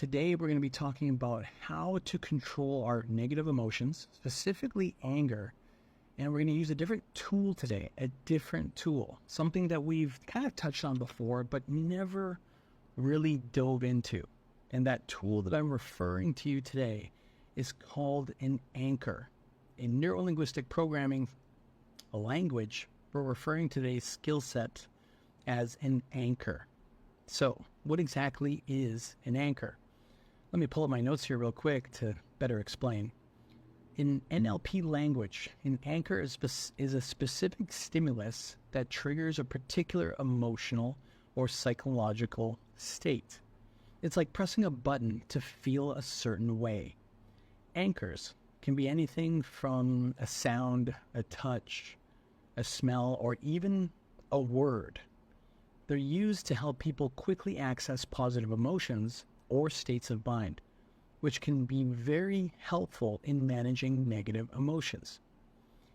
Today, we're going to be talking about how to control our negative emotions, specifically anger. And we're going to use a different tool today, something that we've kind of touched on before, but never really dove into. And that tool that I'm referring to you today is called an anchor. In neurolinguistic programming, a language, we're referring to today's skill set as an anchor. So, what exactly is an anchor? Let me pull up my notes here real quick to better explain. In NLP language, an anchor is a specific stimulus that triggers a particular emotional or psychological state. It's like pressing a button to feel a certain way. Anchors can be anything from a sound, a touch, a smell, or even a word. They're used to help people quickly access positive emotions or states of mind, which can be very helpful in managing negative emotions.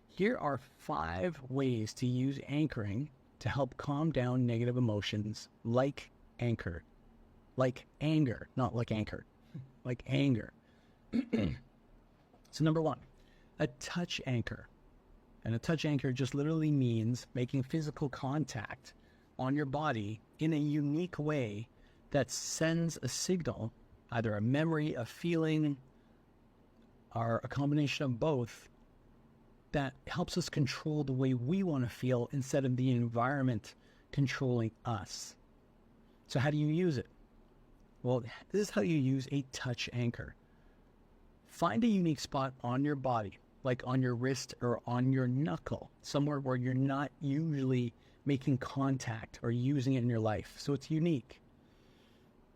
Here are 5 ways to use anchoring to help calm down negative emotions like anger, not like anchor, like anger. So number 1, a touch anchor. And a touch anchor just literally means making physical contact on your body in a unique way that sends a signal, either a memory, a feeling, or a combination of both, that helps us control the way we want to feel instead of the environment controlling us. So how do you use it? Well, this is how you use a touch anchor. Find a unique spot on your body, like on your wrist or on your knuckle, somewhere where you're not usually making contact or using it in your life. So it's unique.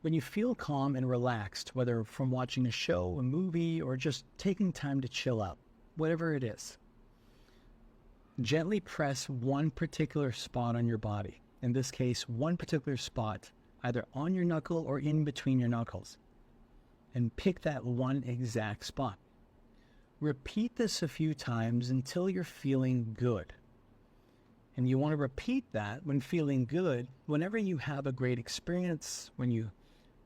When you feel calm and relaxed, whether from watching a show, a movie, or just taking time to chill out, whatever it is, gently press one particular spot on your body. In this case, one particular spot, either on your knuckle or in between your knuckles, and pick that one exact spot. Repeat this a few times until you're feeling good. And you want to repeat that when feeling good, whenever you have a great experience, when you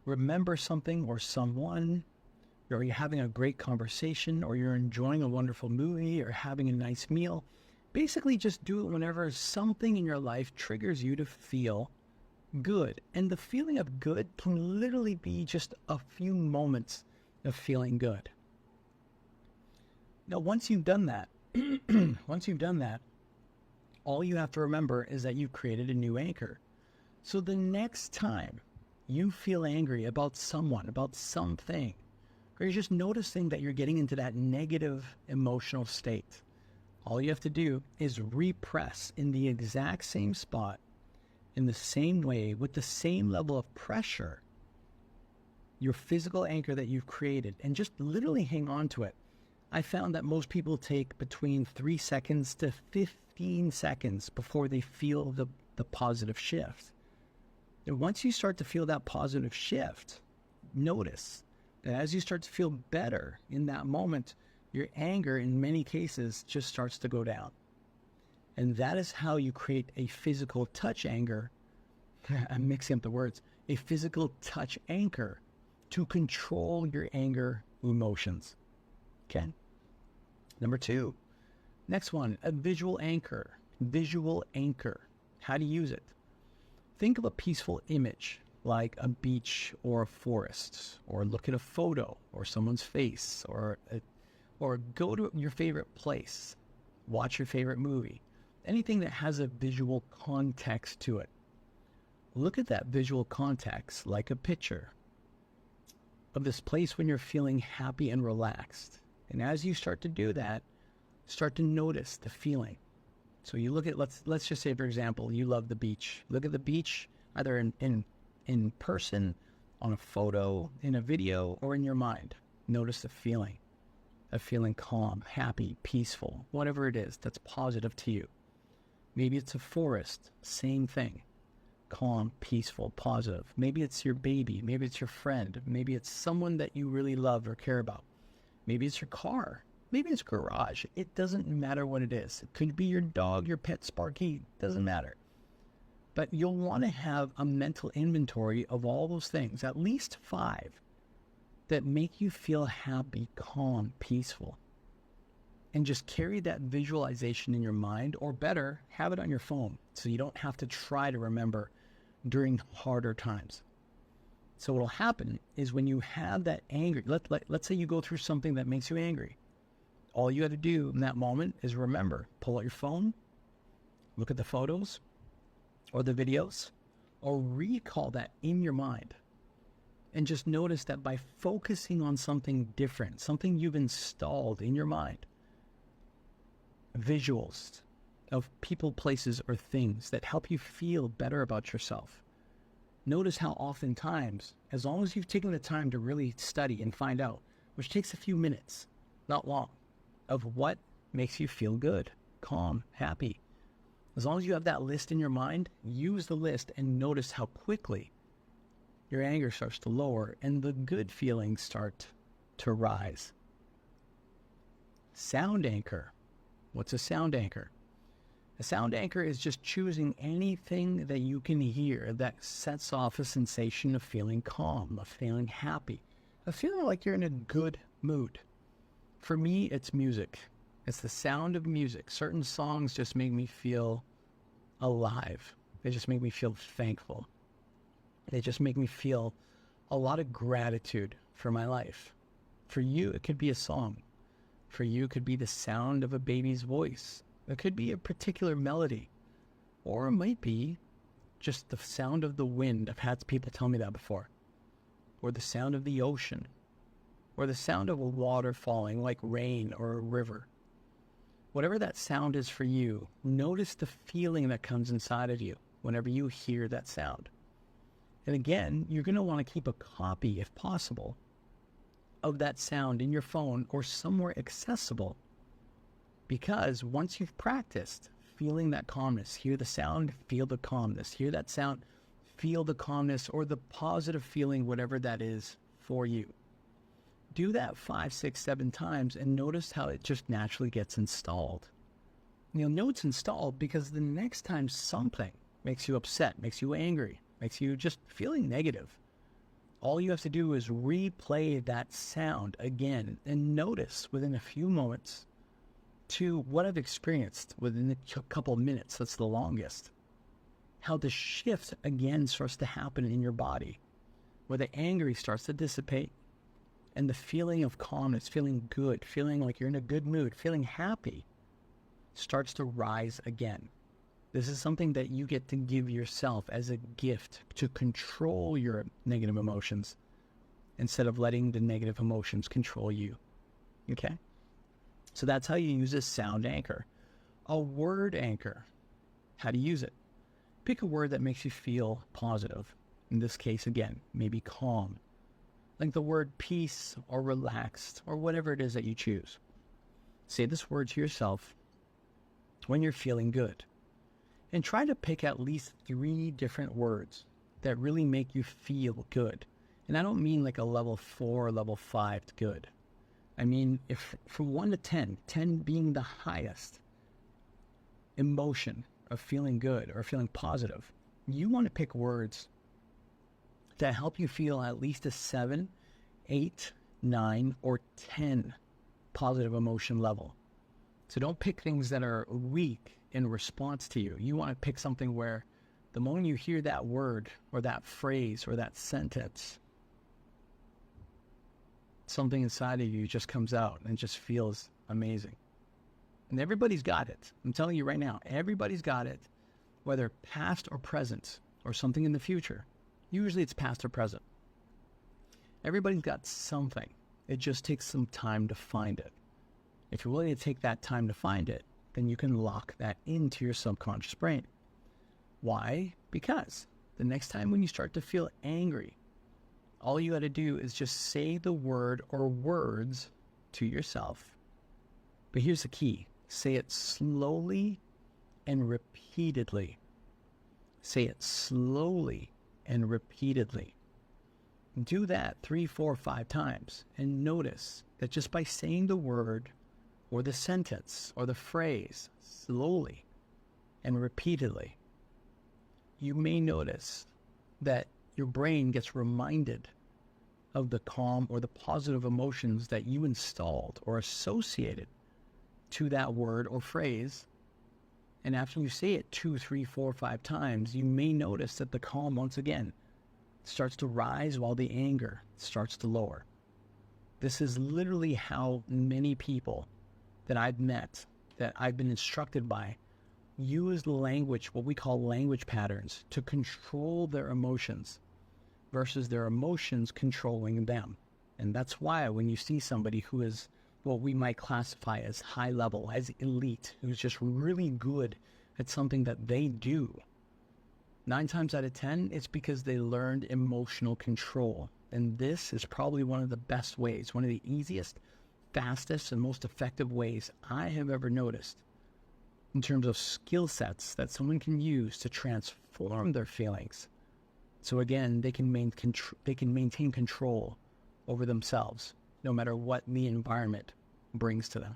remember something or someone, or you're having a great conversation, or you're enjoying a wonderful movie, or having a nice meal. Basically, just do it whenever something in your life triggers you to feel good. And the feeling of good can literally be just a few moments of feeling good. Now, once you've done that, all you have to remember is that you've created a new anchor. So the next time you feel angry about someone, about something, or you're just noticing that you're getting into that negative emotional state, all you have to do is repress in the exact same spot, in the same way, with the same level of pressure, your physical anchor that you've created, and just literally hang on to it. I found that most people take between 3 seconds to 15 seconds before they feel the positive shift. And once you start to feel that positive shift, notice that as you start to feel better in that moment, your anger in many cases just starts to go down. And that is how you create a physical touch anger. I'm mixing up the words. A physical touch anchor to control your anger emotions. Okay. Number 2. Next one, a visual anchor. Visual anchor. How to use it. Think of a peaceful image like a beach or a forest, or look at a photo or someone's face, or go to your favorite place, watch your favorite movie, anything that has a visual context to it. Look at that visual context like a picture of this place when you're feeling happy and relaxed. And as you start to do that, start to notice the feeling. So you look at, let's just say, for example, you love the beach. Look at the beach either in person, on a photo, in a video, or in your mind. Notice the feeling of feeling calm, happy, peaceful, whatever it is that's positive to you. Maybe it's a forest, same thing. Calm, peaceful, positive. Maybe it's your baby. Maybe it's your friend. Maybe it's someone that you really love or care about. Maybe it's your car. Maybe it's garage. It doesn't matter what it is. It could be your dog, your pet Sparky. Doesn't matter. But you'll want to have a mental inventory of all those things, at least 5, that make you feel happy, calm, peaceful. And just carry that visualization in your mind, or better, have it on your phone so you don't have to try to remember during harder times. So what'll happen is when you have that angry, let's say you go through something that makes you angry. All you got to do in that moment is remember, pull out your phone, look at the photos or the videos, or recall that in your mind. And just notice that by focusing on something different, something you've installed in your mind, visuals of people, places, or things that help you feel better about yourself. Notice how oftentimes, as long as you've taken the time to really study and find out, which takes a few minutes, not long, of what makes you feel good, calm, happy. As long as you have that list in your mind, use the list and notice how quickly your anger starts to lower and the good feelings start to rise. Sound anchor. What's a sound anchor? A sound anchor is just choosing anything that you can hear that sets off a sensation of feeling calm, of feeling happy, of feeling like you're in a good mood. For me, it's music. It's the sound of music. Certain songs just make me feel alive. They just make me feel thankful. They just make me feel a lot of gratitude for my life. For you, it could be a song. For you, it could be the sound of a baby's voice. It could be a particular melody. Or it might be just the sound of the wind. I've had people tell me that before. Or the sound of the ocean. Or the sound of water falling like rain or a river. Whatever that sound is for you, notice the feeling that comes inside of you whenever you hear that sound. And again, you're going to want to keep a copy, if possible, of that sound in your phone or somewhere accessible. Because once you've practiced feeling that calmness, hear the sound, feel the calmness, hear that sound, feel the calmness or the positive feeling, whatever that is for you. Do that 5, 6, 7 times and notice how it just naturally gets installed. You'll know it's installed because the next time something makes you upset, makes you angry, makes you just feeling negative, all you have to do is replay that sound again and notice within a few moments to what I've experienced within a couple of minutes, that's the longest, how the shift again starts to happen in your body, where the anger starts to dissipate and the feeling of calmness, feeling good, feeling like you're in a good mood, feeling happy starts to rise again. This is something that you get to give yourself as a gift to control your negative emotions instead of letting the negative emotions control you. Okay? So that's how you use a sound anchor. A word anchor. How to use it. Pick a word that makes you feel positive. In this case, again, maybe calm. Like the word peace or relaxed or whatever it is that you choose. Say this word to yourself when you're feeling good. And try to pick at least 3 different words that really make you feel good. And I don't mean like a level 4 or level 5 good. I mean, if from 1 to 10, 10 being the highest emotion of feeling good or feeling positive, you want to pick words that help you feel at least a 7, 8, 9, or 10 positive emotion level. So don't pick things that are weak in response to you. You want to pick something where the moment you hear that word or that phrase or that sentence, something inside of you just comes out and just feels amazing. And everybody's got it. I'm telling you right now, everybody's got it, whether past or present or something in the future. Usually it's past or present. Everybody's got something. It just takes some time to find it. If you're willing to take that time to find it, then you can lock that into your subconscious brain. Why? Because the next time when you start to feel angry, all you got to do is just say the word or words to yourself. But here's the key. Say it slowly and repeatedly. Say it slowly and repeatedly. Do that 3, 4, 5 times and notice that just by saying the word or the sentence or the phrase slowly and repeatedly, you may notice that your brain gets reminded of the calm or the positive emotions that you installed or associated to that word or phrase. And after you say it 2, 3, 4, 5 times, you may notice that the calm once again starts to rise while the anger starts to lower. This is literally how many people that I've met, that I've been instructed by, use language, what we call language patterns, to control their emotions versus their emotions controlling them. And that's why when you see somebody who is what we might classify as high level, as elite, who's just really good at something that they do, 9 times out of 10, it's because they learned emotional control. And this is probably one of the best ways, one of the easiest, fastest, and most effective ways I have ever noticed in terms of skill sets that someone can use to transform their feelings. So again, they can maintain control over themselves, no matter what the environment brings to them.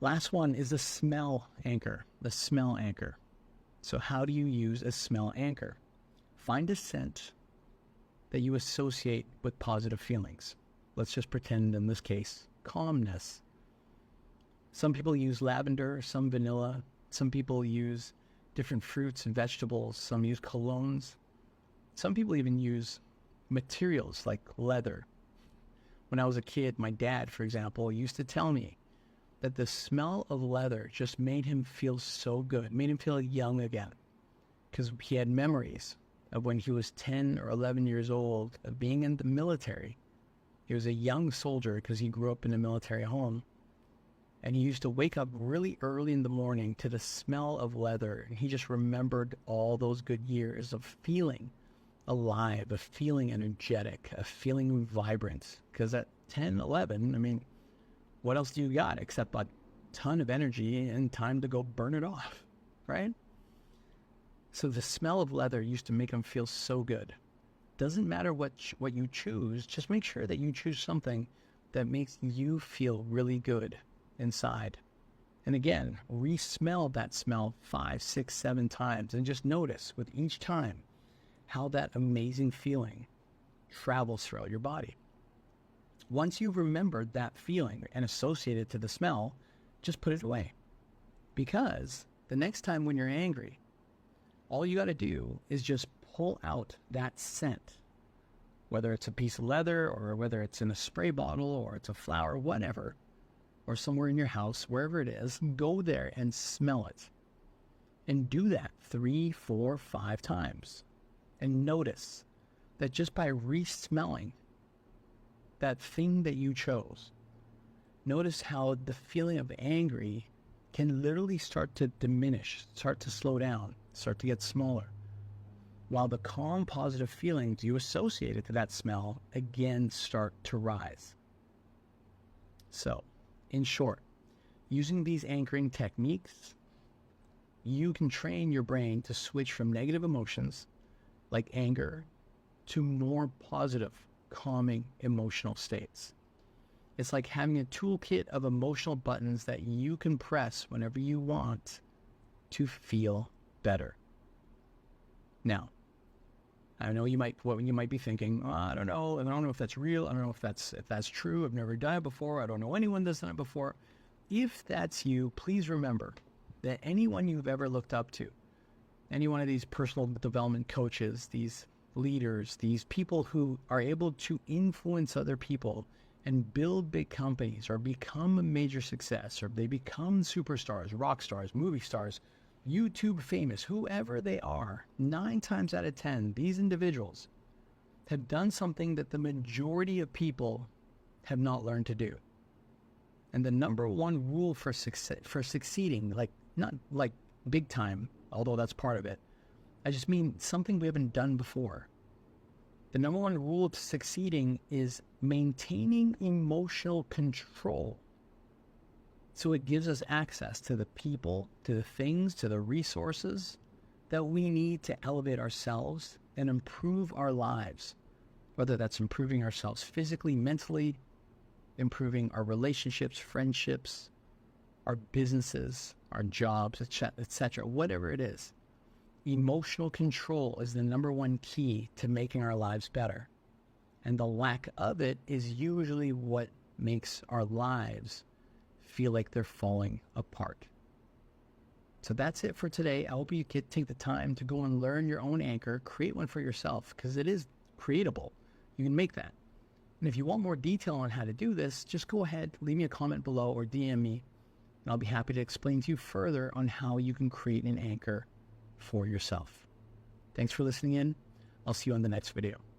Last one is the smell anchor, the smell anchor. So how do you use a smell anchor? Find a scent that you associate with positive feelings. Let's just pretend in this case, calmness. Some people use lavender, some vanilla. Some people use different fruits and vegetables. Some use colognes. Some people even use materials like leather. When I was a kid, my dad, for example, used to tell me that the smell of leather just made him feel so good, made him feel young again, because he had memories of when he was 10 or 11 years old, of being in the military. He was a young soldier because he grew up in a military home. And he used to wake up really early in the morning to the smell of leather. And he just remembered all those good years of feeling alive, of feeling energetic, of feeling vibrant. Because at 10, 11, I mean, what else do you got except a ton of energy and time to go burn it off, right? So the smell of leather used to make him feel so good. Doesn't matter what you choose, just make sure that you choose something that makes you feel really good inside. And again, re-smell that smell 5, 6, 7 times and just notice with each time how that amazing feeling travels throughout your body. Once you've remembered that feeling and associated to the smell, just put it away. Because the next time when you're angry, all you got to do is just pull out that scent, whether it's a piece of leather or whether it's in a spray bottle or it's a flower, whatever, or somewhere in your house, wherever it is, go there and smell it. And do that 3, 4, 5 times. And notice that just by re-smelling that thing that you chose, notice how the feeling of angry can literally start to diminish, start to slow down, start to get smaller, while the calm, positive feelings you associated to that smell again start to rise. So, in short, using these anchoring techniques, you can train your brain to switch from negative emotions like anger to more positive, calming emotional states. It's like having a toolkit of emotional buttons that you can press whenever you want to feel better. Now, I know you might be thinking, oh, I don't know if that's real. I don't know if that's true. I've never done it before. I don't know anyone that's done it before. If that's you, please remember that anyone you've ever looked up to, any one of these personal development coaches, these leaders, these people who are able to influence other people and build big companies or become a major success, or they become superstars, rock stars, movie stars, YouTube famous, whoever they are, 9 times out of 10, these individuals have done something that the majority of people have not learned to do. And the number one rule for succeeding, not like big time, although that's part of it, I just mean something we haven't done before. The number one rule of succeeding is maintaining emotional control. So it gives us access to the people, to the things, to the resources that we need to elevate ourselves and improve our lives. Whether that's improving ourselves physically, mentally, improving our relationships, friendships, our businesses, our jobs, etc., whatever it is. Emotional control is the number one key to making our lives better. And the lack of it is usually what makes our lives feel like they're falling apart. So that's it for today. I hope you take the time to go and learn your own anchor, create one for yourself, because it is creatable. You can make that. And if you want more detail on how to do this, just go ahead, leave me a comment below or DM me, and I'll be happy to explain to you further on how you can create an anchor for yourself. Thanks for listening in. I'll see you on the next video.